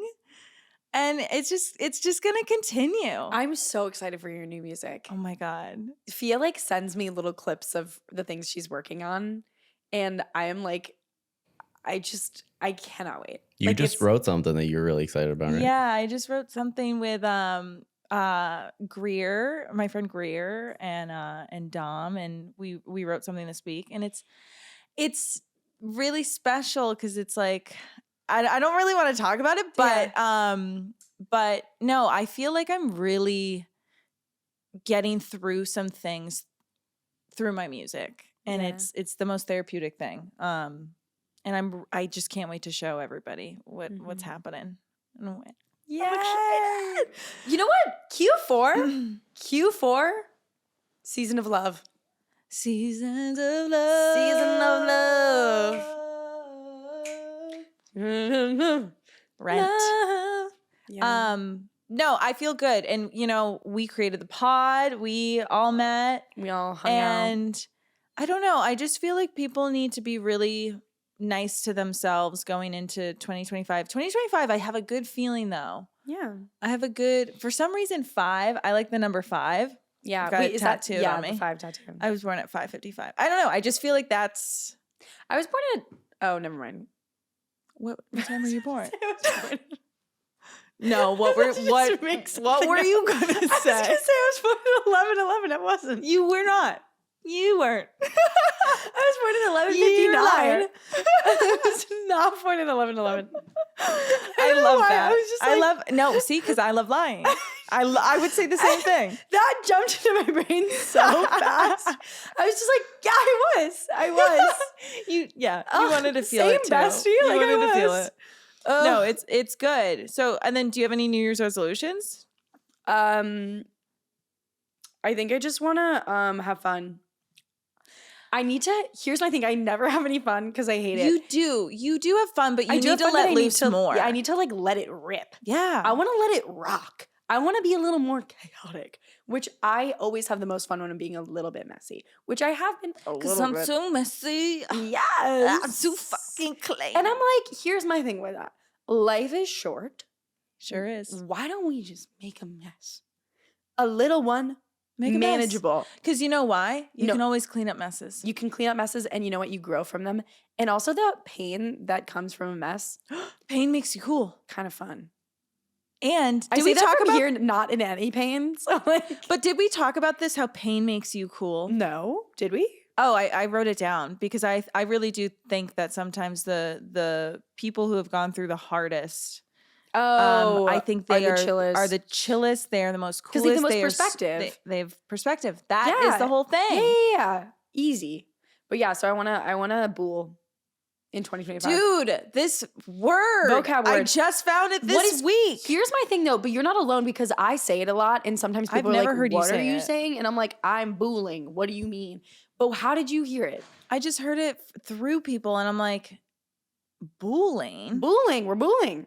And it's just going to continue. I'm so excited for your new music. Oh my God. Fia like sends me little clips of the things she's working on. And I am like, I cannot wait. You Like, just wrote something that you're really excited about, right? Yeah, I just wrote something with Greer, my friend Greer, and Dom, and we wrote something this week, and it's really special because it's like I don't really want to talk about it, but no, I feel like I'm really getting through some things through my music, and it's the most therapeutic thing. And I just can't wait to show everybody what's happening. Yeah. You know what? Q4, Season of Love. Seasons of love. Season of love. Rent. Love. Yeah. No, I feel good. And we created the pod. We all met. We all hung out. And I don't know. I just feel like people need to be really nice to themselves going into 2025. 2025, I have a good feeling though. Yeah. For some reason, 5. I like the number 5. Yeah. I've got it tattooed on me. The 5 tattoo. I was born at 5:55. I don't know. I just feel like that's. I was born at. Oh, never mind. What time were you born? I was born. No, what were you gonna say? I was gonna say I was born at 11:11. It wasn't. You were not. You weren't. I was born at 11:59. I was not born at 11:11. I love that. I was just like, because I love lying. I would say the same thing. That jumped into my brain so fast. I was just like, yeah, I was. You wanted to feel it too. Same bestie. You Like wanted I to feel was. it. No, it's good. So, and then do you have any New Year's resolutions? I think I just want to have fun. Here's my thing. I never have any fun because I hate it. You do have fun, but you need have to fun, let but I need loose to- more. Yeah, I need to like let it rip. Yeah. I want to let it rock. I want to be a little more chaotic, which I always have the most fun when I'm being a little bit messy, which I have been a little Because I'm bit. so messy. Yes. I'm so fucking clean. And I'm like, here's my thing with that. Life is short. Sure is. Why don't we just make a mess? A little one, Make a mess. manageable. Because you know why? You No. can always clean up messes. You can clean up messes, and you know what? You grow from them. And also the pain that comes from a mess, Pain makes you cool. kind of fun. And I did say we that talk from about? here, not in any pain. So like, But did we talk about this? How pain makes you cool? no, did we? Oh, I wrote it down because I really do think that sometimes the people who have gone through the hardest, I think they are the chillest. are the chillest. They are the most coolest. 'Cause they have the most They are perspective. they have perspective. That is the whole thing. Yeah. Easy. But yeah, so I wanna bool in 2025. Dude, this word. Vocab I word. just found it this week. Here's my thing though, but you're not alone because I say it a lot, and sometimes I've people are never like, heard you "What are say you it." saying?" And I'm like, "I'm booling. What do you mean?" But how did you hear it? I just heard it through people and I'm like, booling? Booling. We're booling.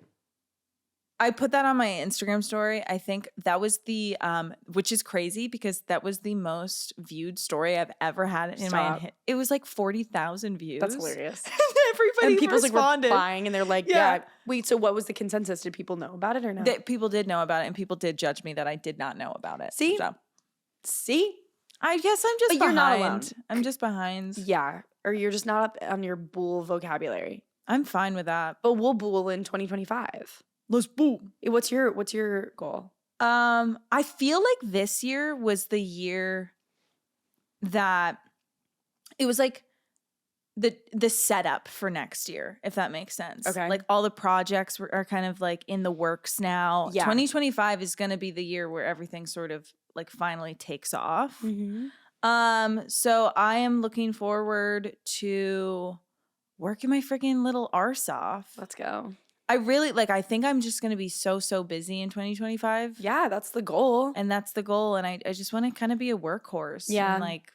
I put that on my Instagram story. I think that was the, which is crazy because that was the most viewed story I've ever had in Stop. It was like 40,000 views. That's hilarious. Everybody And people's responded. like replying, and they're like, Yeah. "Yeah." Wait, so what was the consensus? Did people know about it or no? That people did know about it and people did judge me that I did not know about it. See? So See? I guess I'm just But behind. you're not alone. I'm just behind. Yeah. Or you're just not up on your bool vocabulary. I'm fine with that. But we'll bool in 2025. Let's bool. What's your goal? I feel like this year was the year that it was like the setup for next year, if that makes sense. Okay. Like all the projects are kind of like in the works now. Yeah. 2025 is going to be the year where everything sort of like finally takes off. So I am looking forward to working my freaking little arse off. Let's go. I really I think I'm just going to be so busy in 2025. Yeah, that's the goal. And that's the goal. And I just want to kind of be a workhorse. Yeah. And like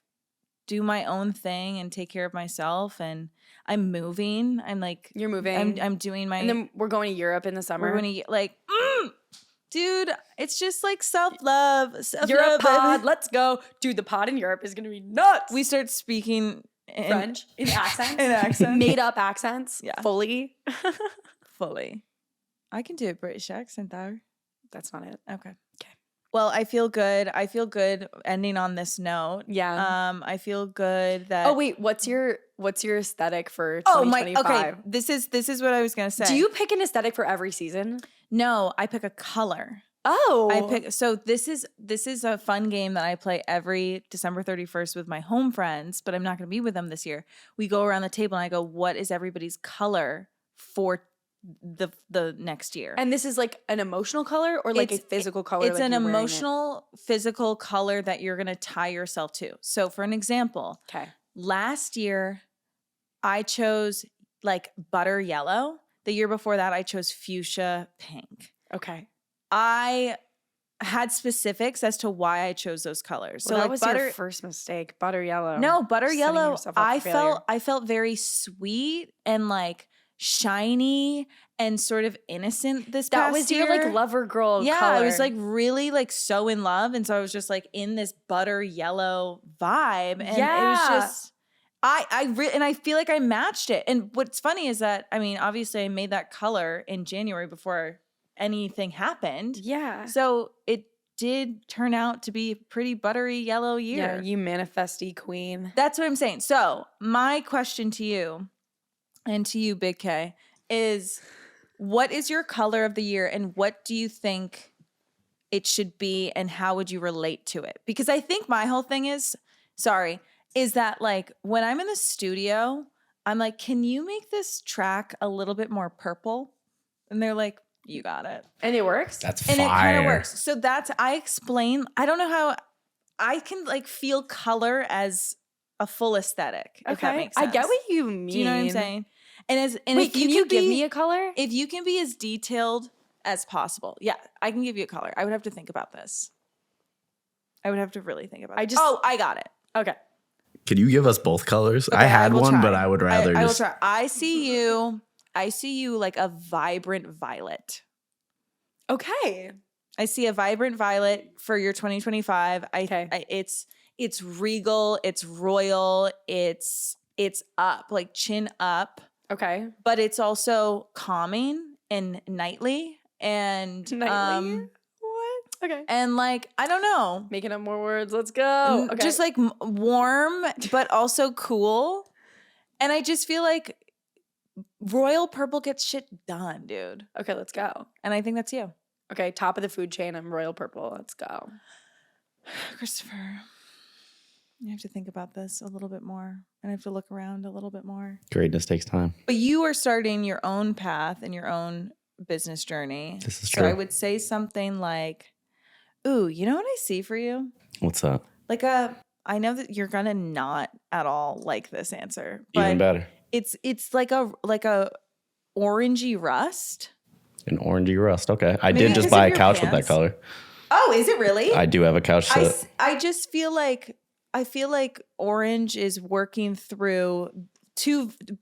do my own thing and take care of myself. And I'm moving. I'm like, You're moving. I'm doing my, And then we're going to Europe in the summer. we're going to like, dude, it's just like self-love. Europe pod. Let's go. Dude, the pod in Europe is going to be nuts. We start speaking French in accents. in accents. Made up accents. Yeah. Fully. Fully. I can do a British accent though. That's not it. Okay. Well, I feel good. I feel good ending on this note. Yeah. I feel good that. Oh wait, what's your aesthetic for Oh my. 2025? Okay. This is what I was gonna say. Do you pick an aesthetic for every season? No, I pick a color. Oh. I pick. So this is a fun game that I play every December 31st with my home friends, but I'm not gonna be with them this year. We go around the table and I go, "What is everybody's color for the next year?" And this is like an emotional color or like a physical color? It's like an you're wearing it? emotional, physical color that you're going to tie yourself to. So for an example, Okay. last year I chose like butter yellow. The year before that I chose fuchsia pink. Okay. I had specifics as to why I chose those colors. So So that like was butter your first mistake. Butter yellow. No, butter Setting yellow. yourself up for failure. I felt very sweet and like shiny and sort of innocent this That past was year. your like lover girl Yeah, color. I was like really like so in love, and so I was just like in this butter yellow vibe, and it was Yeah. just and I feel like I matched it. And what's funny is that I mean, obviously, I made that color in January before anything happened, Yeah. so it did turn out to be a pretty buttery yellow year. Yeah, you manifesty queen. That's what I'm saying. So my question to you and to you, Big K, is what is your color of the year and what do you think it should be and how would you relate to it? Because I think my whole thing is that like when I'm in the studio, I'm like, can you make this track a little bit more purple? And they're like, you got it. And it works? That's And fire. it kind of works. So I explain, I don't know how I can like feel color as a full aesthetic, if that makes sense. I get what you mean. Do you know what I'm saying? And Wait, if can you give me a color? if you can be as detailed as possible, yeah, I can give you a color. I would have to think about this. I would have to really think about it. I got it. Okay. Could you give us both colors? Okay, I had will one, try. but I would rather I will just. try. I see you like a vibrant violet. Okay. I see a vibrant violet for your 2025. It's regal, it's royal, it's up, like chin up, Okay. but it's also calming and knightly and Nightly? What? Okay. and like I don't know, Making up more words. Let's go. Okay. just like warm but also cool. And I just feel like royal purple gets shit done, dude. okay, let's go. And I think that's you. Okay, top of the food chain. I'm royal purple. Let's go. Christopher, you have to think about this a little bit more. And I have to look around a little bit more. Greatness takes time. But you are starting your own path and your own business journey. This is so I true. would say something like, ooh, you know what I see for you? What's that? Like I know that you're gonna not at all like this answer, but Even better. it's like a orangey rust. An orangey rust. Okay. I Maybe did just because buy of a your couch with that pants. color. Oh, is it really? I do have a couch set. I just feel like orange is working through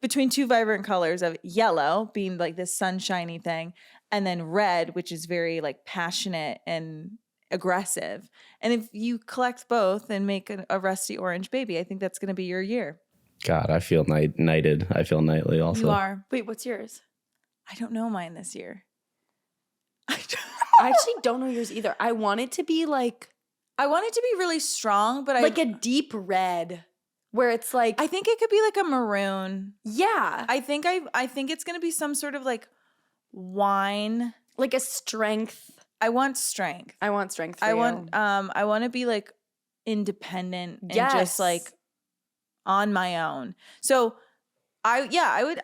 between two vibrant colors of yellow being like this sunshiny thing, and then red, which is very like passionate and aggressive. And if you collect both and make a rusty orange baby, I think that's going to be your year. God, I feel knighted. I feel knightly also. You are. Wait, what's yours? I don't know mine this year. I actually don't know yours either. I want it to be like I want it to be really strong, but a deep red where it's like I think it could be like a maroon. yeah, I think it's going to be some sort of like wine. like a strength. I want strength. I want strength. For I you. want to be like independent and Yes. just like on my own. So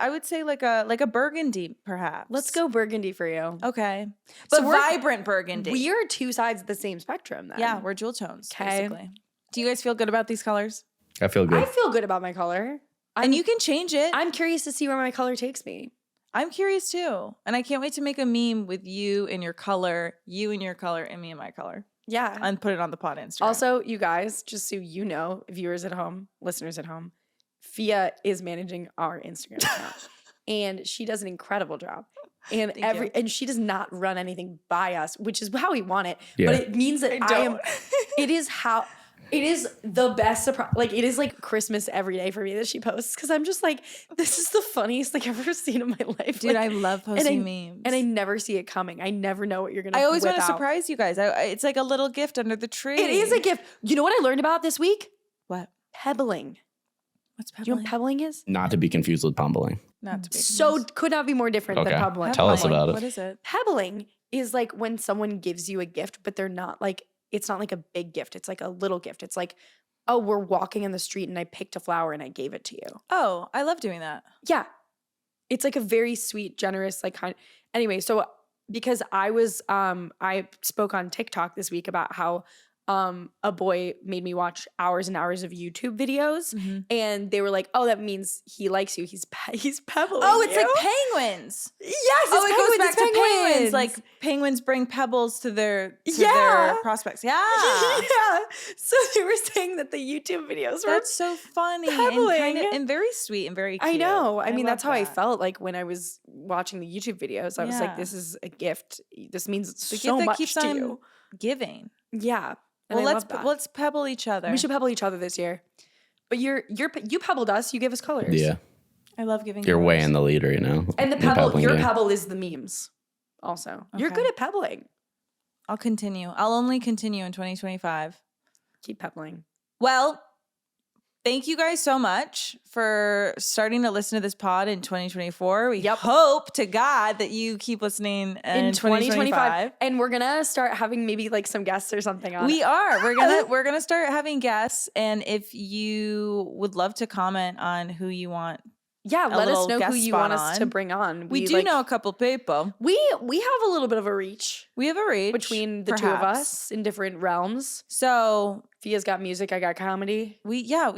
I would say like a burgundy perhaps. Let's go burgundy for you. Okay. But So we're- vibrant burgundy. We are two sides of the same spectrum then. Yeah, we're jewel tones, 'Kay. basically. Do you guys feel good about these colors? I feel good. I feel good about my color. And you can change it. I'm curious to see where my color takes me. I'm curious too. And I can't wait to make a meme with you and your color, and me and my color. Yeah. And put it on the pod Instagram. Also, you guys, just so you know, viewers at home, listeners at home, Fia is managing our Instagram account. And she does an incredible job. And Thank you. and she does not run anything by us, which is how we want it. Yeah. But it means that I am don't. it is the best surprise. Like, it is like Christmas every day for me that she posts, because I'm just like, this is the funniest thing I've ever seen in my life. Dude, Like, I love posting memes. and I never see it coming. I never know what you're gonna. I always whip want to out. surprise you guys. It's like a little gift under the tree. It is a gift. You know what I learned about this week? What? Pebbling. What's Do you know what pebbling is? Not to be confused with pumbling. Not to be So could not be more different than Okay. pebbling. Tell us Pebbling. about it. What is it? Pebbling is like when someone gives you a gift, but they're not like, it's not like a big gift. It's like a little gift. It's like, oh, we're walking in the street and I picked a flower and I gave it to you. Oh, I love doing that. Yeah. It's like a very sweet, generous, like kind. Anyway, so because I spoke on TikTok this week about how a boy made me watch hours and hours of YouTube videos, and they were like, "Oh, that means he likes you. He's pebbling." Oh, it's you." like penguins. Yes, it's Oh, it goes back it's to penguins. Like penguins bring pebbles to their Yeah. prospects. Yeah. yeah. So they were saying that the YouTube videos were. That's so funny Pebbling. and very sweet and very cute. I know. I mean, love that's how I that. felt like when I was watching the YouTube videos. I was like, Yeah. this is a gift. This means The so gift that much keeps to on you. giving. Yeah. And Well, I love that. let's pebble each other. We should pebble each other this year. But you pebbled us. You give us colors. Yeah. I love giving. You're way colors. in the lead right now. And the in pebble, pebbling your game. pebble is the memes. Also, you're Okay. good at pebbling. I'll continue. I'll only continue in 2025. Keep pebbling. Well, thank you guys so much for starting to listen to this pod in 2024. We hope to God that you keep listening in 2025. And we're gonna start having maybe like some guests or something on. We are. We're gonna start having guests, and if you would love to comment on who you want, yeah, let us little know who guest you spot want us to on. bring on. we do know a couple people. we have a little bit of a reach We have a reach between the two of perhaps. us in different realms. So Fia's got music, I got comedy.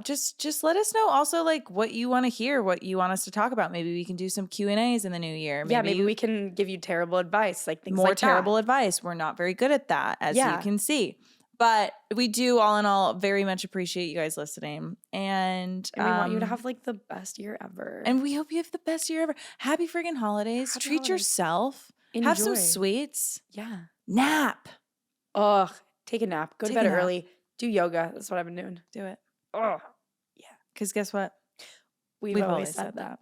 just let us know also like what you want to hear, what you want us to talk about. Maybe we can do some Q&As in the new year. Maybe we can give you terrible advice, like things more like that. terrible advice. We're not very good at that, as you Yeah. can see. But we do, all in all, very much appreciate you guys listening. And And we want you to have like the best year ever. And we hope you have the best year ever. Happy friggin' holidays. Happy Treat holidays. yourself. Have some Enjoy. sweets. Yeah. Nap. Ugh. Take a nap. Go to Take a bed nap. early. Do yoga. That's what I've been doing. Do it. Ugh. Because guess what? We've always said that.